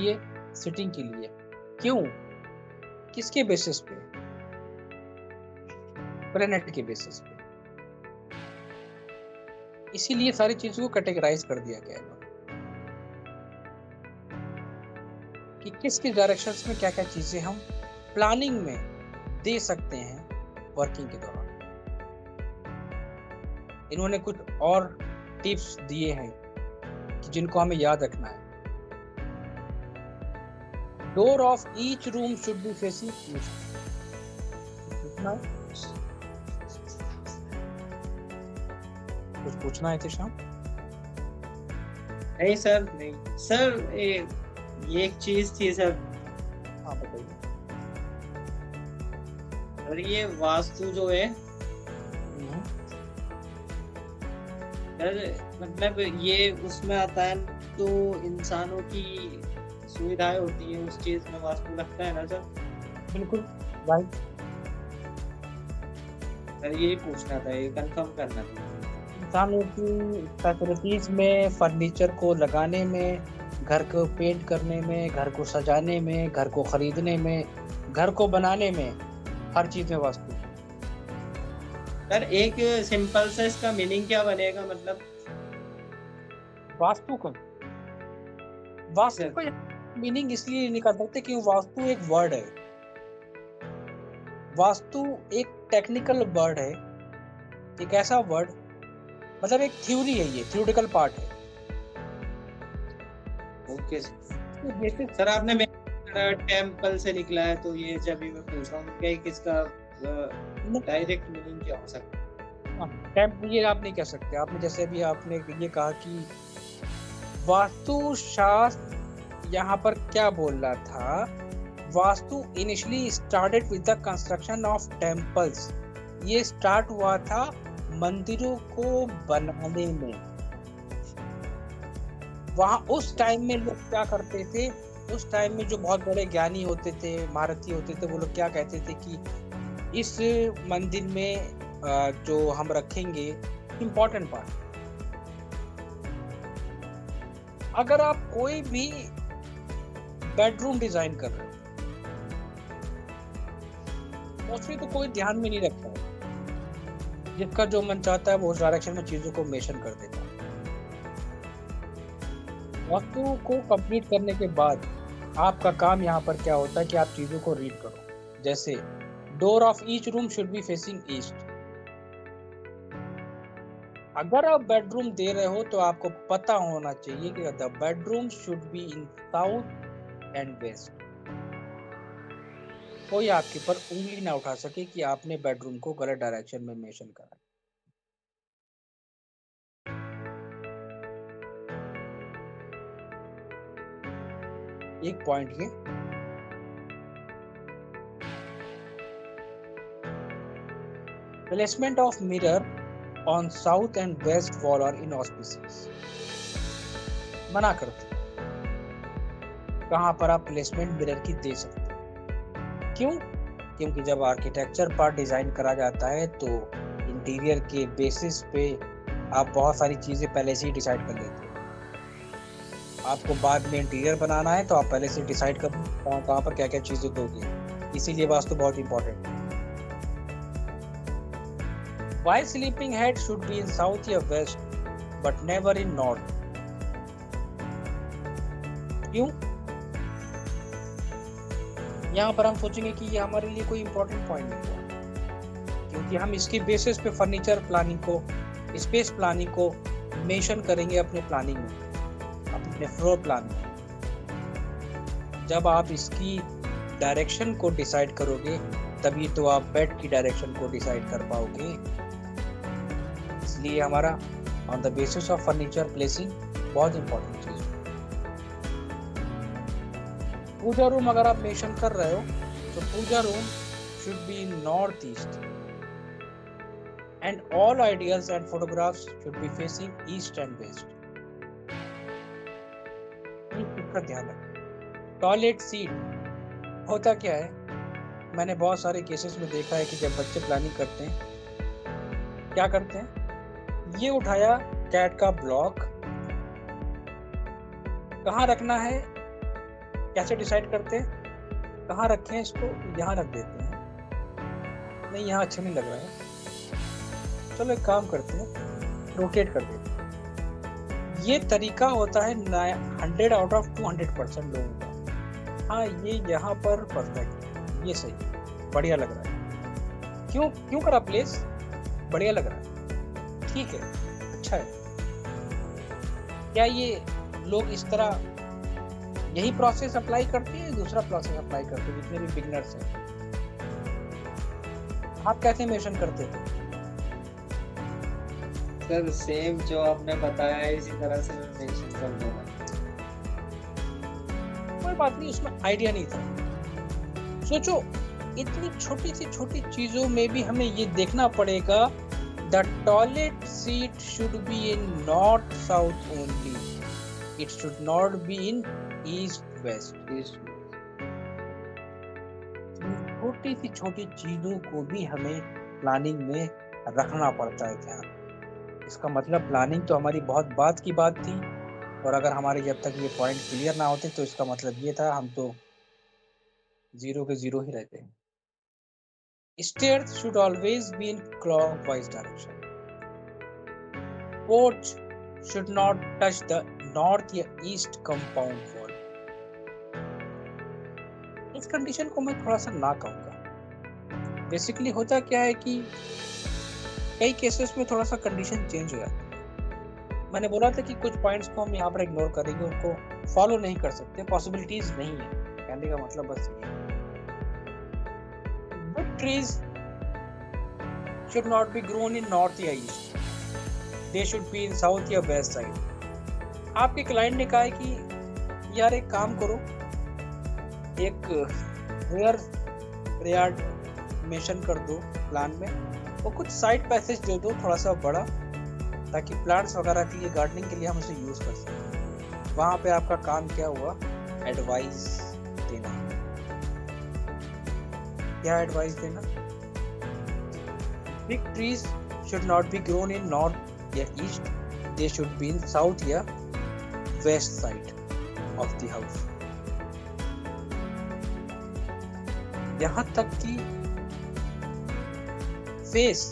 लिए, सिटिंग के लिए। क्यों? किसके बेसिस पे? प्लेनेट के बेसिस पे। इसीलिए सारी चीजों को कैटेगराइज कर दिया गया है कि किस किस डायरेक्शंस में क्या क्या चीजें हम प्लानिंग में दे सकते हैं वर्किंग के दौरान। इन्होंने कुछ और टिप्स दिए हैं कि जिनको हमें याद रखना है। Door of each room should be facing east. कुछ पूछना है श्याम? नहीं सर, नहीं सर, ये एक चीज थी सर। हाँ बताइए। और ये वास्तु जो है सर, मतलब ये उसमें आता है तो इंसानों की सुविधाएं होती हैं, उस चीज में वास्तु लगता है ना सर? बिल्कुल राइट। सर यही पूछना था, ये कंफर्म करना था। इंसानों की फैसिलिटीज में, फर्नीचर को लगाने में, घर को पेंट करने में, घर को सजाने में, घर को खरीदने में, घर को बनाने में, हर चीज में वास्तु। सर एक सिंपल सा इसका मीनिंग क्या बनेगा, मतलब वास्तु का मीनिंग इसलिए निकाल सकते क्योंकि वास्तु एक वर्ड है। वास्तु एक टेक्निकल वर्ड है, एक ऐसा वर्ड, मतलब एक थ्योरी है, ये थ्योरेटिकल पार्ट है। Okay sir. सर आपने टेम्पल से निकला है तो ये जब भी मैं पूछ रहा हूँ कि किसका डायरेक्ट मीनिंग क्या हो सकता है? टेम्पल ये आप नहीं कह सकते। आपने जैसे भी आपने ये कहा कि वास्तु शास्त्र यहाँ पर क्या बोल रहा था, vastu initially started with the construction of temples. ये स्टार्ट हुआ था मंदिरों को बनाने में। वहां उस टाइम में लोग क्या करते थे, उस टाइम में जो बहुत बड़े ज्ञानी होते थे, महारथी होते थे, वो लोग क्या कहते थे कि इस मंदिर में जो हम रखेंगे इम्पोर्टेंट पार्ट। अगर आप कोई भी बेडरूम डिजाइन कर रहे हो, मोस्टली तो कोई ध्यान में नहीं रखता है, जिसका जो मन चाहता है वो उस डायरेक्शन में चीजों को मेंशन कर देता है। वास्तु को कंप्लीट करने के बाद आपका काम यहाँ पर क्या होता है कि आप चीजों को रीड करो। जैसे door of each room should be facing east. अगर आप बेडरूम दे रहे हो तो आपको पता होना चाहिए कि the bedroom should be in south and west. कोई आपके पर उंगली ना उठा सके कि आपने बेडरूम को गलत डायरेक्शन में मेंशन करा। एक पॉइंट ये। Placement of mirror on south and west wall are inauspicious. मना करते कहां पर आप प्लेसमेंट मिरर की दे सकते हैं। क्यों? क्योंकि जब आर्किटेक्चर पार्ट डिजाइन करा जाता है तो इंटीरियर के बेसिस पे आप बहुत सारी चीजें पहले से ही डिसाइड कर लेते हैं। आपको बाद में इंटीरियर बनाना है तो आप पहले से डिसाइड कर कहां पर क्या क्या चीजें दोगे। इसीलिए वास्तु बहुत इंपॉर्टेंट है। Why sleeping head should be in south या west but never in north? क्यों? यहाँ पर हम सोचेंगे कि ये हमारे लिए कोई इंपॉर्टेंट पॉइंट नहीं है, क्योंकि हम इसके बेसिस पे फर्नीचर प्लानिंग को, स्पेस प्लानिंग को मेंशन करेंगे अपने प्लानिंग में, अपने फ्लोर प्लान में। जब आप इसकी डायरेक्शन को डिसाइड करोगे तभी तो आप बेड की डायरेक्शन को डिसाइड कर पाओगे। इसलिए हमारा on the basis of furniture placing बहुत इंपॉर्टेंट चीज है। पूजा रूम अगर आप मेंशन कर रहे हो तो puja room should be in north east and all ideas and photographs should be facing east and west. इसका ध्यान रखें। टॉयलेट सीट होता क्या है, मैंने बहुत सारे केसेस में देखा है कि जब बच्चे प्लानिंग करते हैं क्या करते हैं, ये उठाया कैट का ब्लॉक, कहाँ रखना है, कैसे डिसाइड करते हैं कहाँ रखें इसको? यहाँ रख देते हैं, नहीं यहाँ अच्छा नहीं लग रहा है, चलो एक काम करते हैं रोटेट कर देते हैं। ये तरीका होता है 100 आउट ऑफ 200% लोगों का। हाँ ये यहाँ पर परफेक्ट है, ये सही है, बढ़िया लग रहा है। क्यों करा प्लेस? बढ़िया लग रहा है, ठीक है, अच्छा है। क्या ये लोग इस तरह यही प्रोसेस अप्लाई करते हैं, दूसरा प्रोसेस अप्लाई करते हैं जितने भी बिगनर्स हैं? आप कैसे मेंशन करते थे? सर सेम जो आपने बताया है इसी तरह से मैं मेंशन कर दूंगा। कोई बात नहीं, उसमें आइडिया नहीं था। सोचो इतनी छोटी सी छोटी चीजों में भी हमें ये देखना पड़ेगा, the toilet seat should be in north south only, it should not be in east west. छोटी सी छोटी चीजों को भी हमें प्लानिंग में रखना पड़ता है ध्यान। इसका मतलब प्लानिंग तो हमारी बहुत बात की बात थी, और अगर हमारे जब तक ये पॉइंट क्लियर ना होते तो इसका मतलब ये था हम तो जीरो के जीरो ही रहते हैं। Stairs should always be in clockwise direction. Porch should not touch the north या east compound wall. इस कंडीशन को मैं थोड़ा सा ना कहूँगा। बेसिकली होता क्या है कि कई केसेस में थोड़ा सा कंडीशन चेंज हो जाती है। मैंने बोला था कि कुछ पॉइंट्स को हम यहाँ पर इग्नोर करेंगे, उनको फॉलो नहीं कर सकते, पॉसिबिलिटीज नहीं है, कहने का मतलब बस ये है। Good trees should not be grown in north या east. They should be in south या west side. आपके क्लाइंट ने कहा है कि यार एक काम करो, एक रेयर यार्ड मेंशन कर दो प्लान में, और कुछ साइड पैसेज दे दो थोड़ा सा बड़ा, ताकि प्लांट्स वगैरह के लिए, गार्डनिंग के लिए हम उसे यूज कर सकें। वहाँ पे आपका काम क्या हुआ? एडवाइस देना। क्या एडवाइस देना? Big trees should not be grown in north या east. They should be in south या west side of the house. यहाँ तक कि face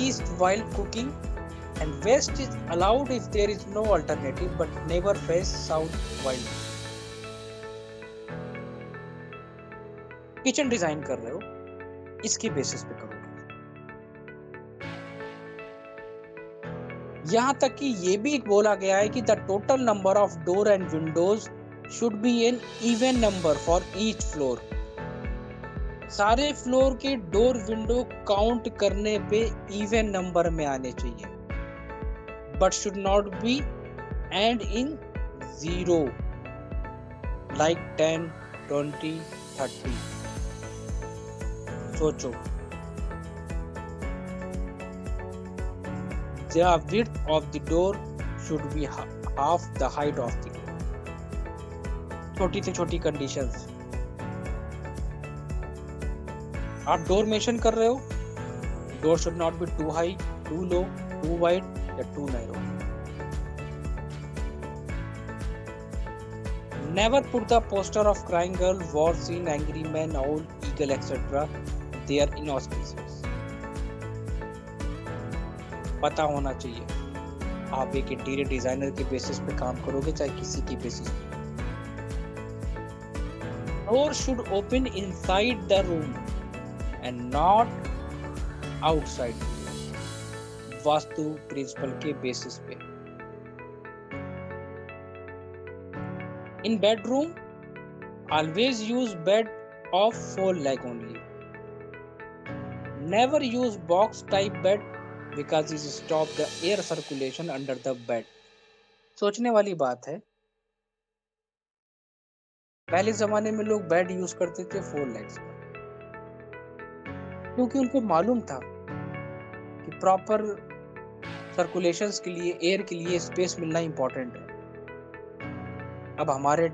east while cooking and west is allowed if there is no alternative, but never face south while kitchen design कर रहे हो, इसके basis पे करोगे। यहाँ तक कि ये भी बोला गया है कि the total number of door and windows should be an even number for each floor. सारे फ्लोर के डोर विंडो काउंट करने पे इवन नंबर में आने चाहिए, but should not be and in zero like 10, 20, 30। सोचो, the width of the door should be half the height of the door. छोटी से छोटी कंडीशंस। आप डोर मेंशन कर रहे हो, door should not be too high, too low, too wide या too narrow. Never put the poster of crying girl, war scene, angry man, owl, eagle, etc. They are inauspicious. पता होना चाहिए आप एक interior designer के basis पे काम करोगे चाहे किसी की बेसिस पे। Door should open inside the room and not outside, vastu principle के बेसिस पे। In bedroom always use bed of 4 leg only. Never use box type bed because it stops the air circulation under the bed. सोचने वाली बात है, पहले जमाने में लोग बेड यूज करते थे 4 legs का, क्योंकि उनको मालूम था कि प्रॉपर सर्कुलेशंस के लिए, एयर के लिए स्पेस मिलना इंपॉर्टेंट है। अब हमारे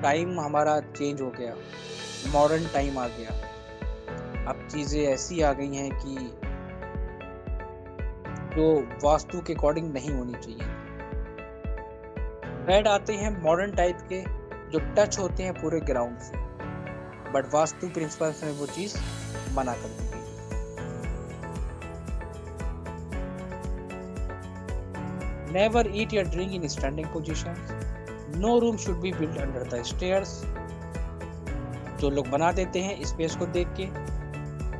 टाइम हमारा चेंज हो गया, मॉडर्न टाइम आ गया, अब चीजें ऐसी आ गई हैं कि जो वास्तु के अकॉर्डिंग नहीं होनी चाहिए। बेड आते हैं मॉडर्न टाइप के, जो टच होते हैं पूरे ग्राउंड से, बट वास्तु प्रिंसिपल्स में वो चीज मना कर दी गई। नेवर ईट या drink in standing position, no room should be built under the stairs, जो लोग बना देते हैं स्पेस को देख के।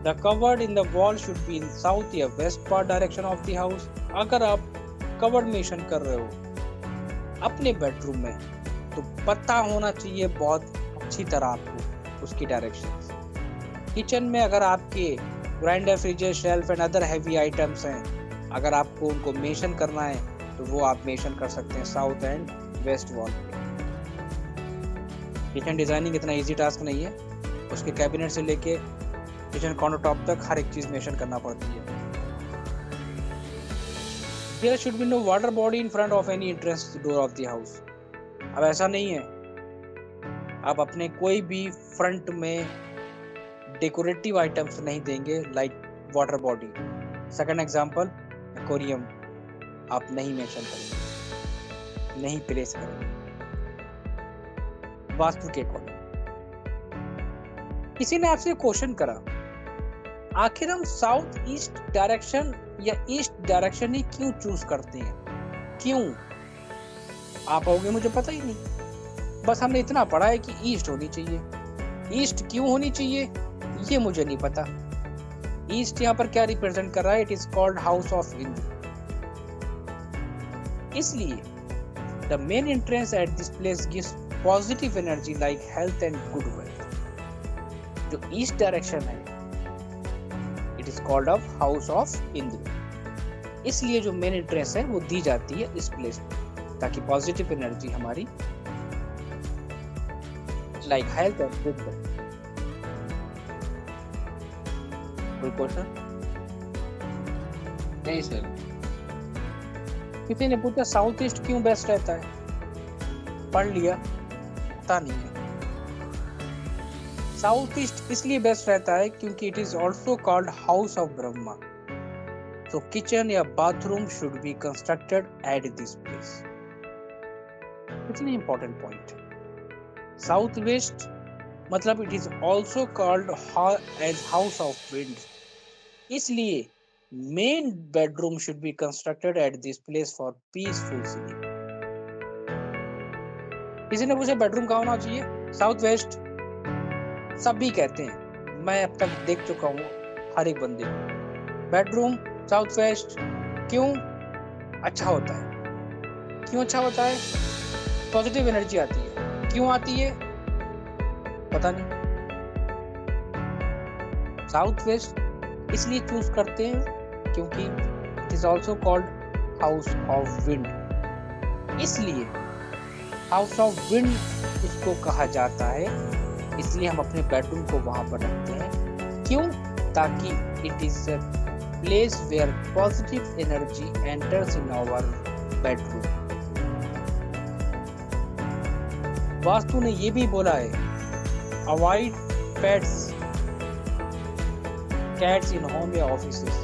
The cupboard in the wall should be in south या west part direction of the house, अगर आप कवर्ड मेंशन कर रहे हो अपने बेडरूम में तो पता होना चाहिए बहुत अच्छी तरह आपको उसकी डायरेक्शन। किचन में अगर आपके grinder, freezer, shelf and other heavy items हैं, अगर आपको उनको मेंशन करना है तो वो आप मेंशन कर सकते हैं साउथ एंड वेस्ट वॉल पे। किचन डिजाइनिंग इतना इजी टास्क नहीं है, उसके कैबिनेट से लेके किचन काउंटर टॉप तक हर एक चीज मेंशन करना पड़ती है। There should be no water body in front of any entrance door of the house. अब ऐसा नहीं है, आप अपने कोई भी फ्रंट में डेकोरेटिव आइटम्स नहीं देंगे like water body. Second example, aquarium आप नहीं मेंशन करेंगे, नहीं प्लेस करेंगे वास्तु के अकॉर्डिंग। किसी ने आपसे क्वेश्चन करा, आखिर हम साउथ ईस्ट डायरेक्शन या ईस्ट डायरेक्शन ही क्यों चूज करते हैं, क्यों? आप कहोगे मुझे पता ही नहीं, बस हमने इतना पढ़ा है कि ईस्ट होनी चाहिए। ईस्ट क्यों होनी चाहिए ये मुझे नहीं पता। ईस्ट यहाँ पर क्या रिप्रेजेंट कर रहा है? It is called house of Indra. इसलिए the main entrance at this place gives positive energy like health and good wealth. जो ईस्ट डायरेक्शन है it is called of house of Indra. इसलिए जो मेन एंट्रेंस है वो दी जाती है इस प्लेस पे, ताकि पॉजिटिव एनर्जी हमारी like health and good wealth. कोई क्वेश्चन? नहीं सर। किसी ने पूछा साउथ ईस्ट क्यों बेस्ट रहता है, पढ़ लिया, पता नहीं है। साउथ ईस्ट इसलिए बेस्ट रहता है क्योंकि it is also called house of Brahma. So kitchen या bathroom should be constructed at this place. It's an important point. Southwest मतलब it is also called as house of wind. इसलिए main bedroom should be constructed at this place for peaceful sleep. किसी ने पूछा bedroom कहाँ होना चाहिए? South west. सभी कहते हैं, मैं अब तक देख चुका हूँ हर एक बंदे को, बेडरूम साउथ वेस्ट। क्यों अच्छा होता है? क्यों अच्छा होता है? पॉजिटिव एनर्जी आती है। क्यों आती है पता नहीं। साउथ वेस्ट इसलिए चूज करते हैं क्योंकि it is also called house of wind. इसलिए हाउस ऑफ विंड इसको कहा जाता है, इसलिए हम अपने बेडरूम को वहां पर रखते हैं। क्यों? ताकि it is place where positive energy enters in our bedroom. Vastu ने ये भी बोला है, avoid pets, cats in home या offices.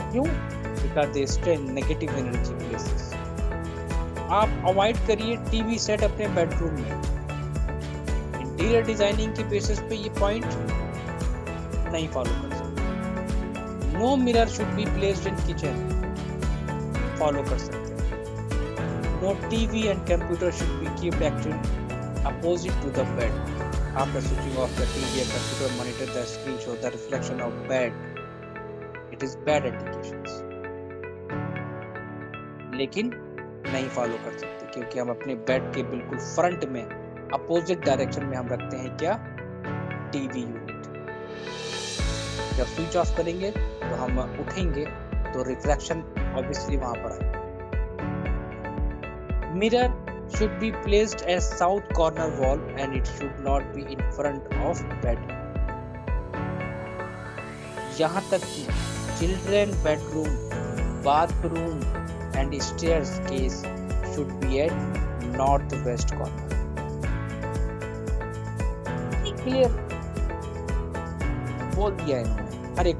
क्यों? Because they stay in negative energy places. आप avoid करिए टीवी सेट अपने बेडरूम में। इंटीरियर डिजाइनिंग के बेसिस पे ये पॉइंट नहीं फॉलो कर सकते। No mirror should be placed in kitchen. Follow कर सकते हैं। No TV and computer should be kept acting opposite to the bed. After switching off the TV and computer monitor, the screen shows the reflection of bed. It is bad indications. लेकिन नहीं follow कर सकते क्योंकि हम अपने bed के बिल्कुल front में अपोजिट डायरेक्शन में हम रखते हैं क्या? TV unit. जब स्विच ऑफ करेंगे तो हम उठेंगे तो रिफ्लेक्शन ऑब्वियसली वहां पर आएगा। Mirror should be placed as south corner wall and it should not be in front of bed. यहाँ तक कि children bedroom, bathroom and staircase should be at north west corner. Clear बोल दिया इन्होंने हर एक